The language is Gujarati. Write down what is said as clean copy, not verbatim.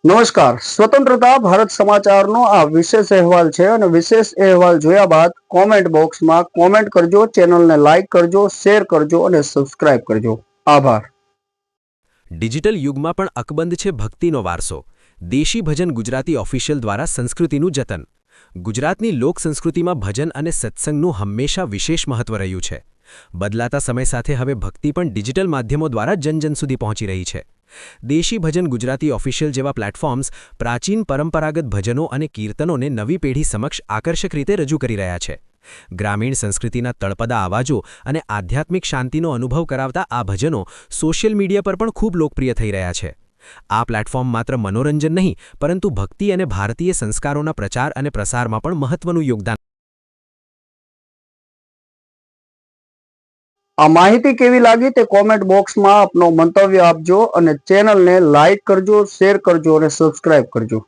નમસ્કાર. સ્વતંત્રતા ભારત સમાચારનો આ વિશેષ અહેવાલ છે અને વિશેષ અહેવાલ જોયા બાદ કોમેન્ટ બોક્સમાં કોમેન્ટ કરજો, ચેનલને લાઈક કરજો, શેર કરજો અને સબસ્ક્રાઇબ કરજો. આભાર. ડિજિટલ યુગમાં પણ અકબંધ છે ભક્તિનો વારસો. દેશી ભજન ગુજરાતી ઓફિશિયલ દ્વારા સંસ્કૃતિનું જતન. ગુજરાતની લોક સંસ્કૃતિમાં ભજન અને સત્સંગનું હંમેશા વિશેષ મહત્વ રહ્યું છે. બદલાતા સમય સાથે હવે ભક્તિ પણ ડિજિટલ માધ્યમો દ્વારા જન સુધી પહોંચી રહી છે. દેશી ભજન ગુજરાતી ઓફિશિયલ જેવા પ્લેટફોર્મ્સ પ્રાચીન પરંપરાગત ભજનો અને કીર્તનોને નવી પેઢી સમક્ષ આકર્ષક રીતે રજૂ કરી રહ્યા છે. ગ્રામીણ સંસ્કૃતિના તળપદા અવાજો અને આધ્યાત્મિક શાંતિનો અનુભવ કરાવતા આ ભજનો સોશિયલ મીડિયા પર પણ ખૂબ લોકપ્રિય થઈ રહ્યા છે. આ પ્લેટફોર્મ માત્ર મનોરંજન નહીં, પરંતુ ભક્તિ અને ભારતીય સંસ્કારોના પ્રચાર અને પ્રસારમાં પણ મહત્વનું યોગદાન. આ માહિતી કેવી લાગી તે કોમેન્ટ બોક્સમાં આપનો મંતવ્ય આપજો અને ચેનલને લાઈક કરજો, શેર કરજો અને સબસ્ક્રાઇબ કરજો.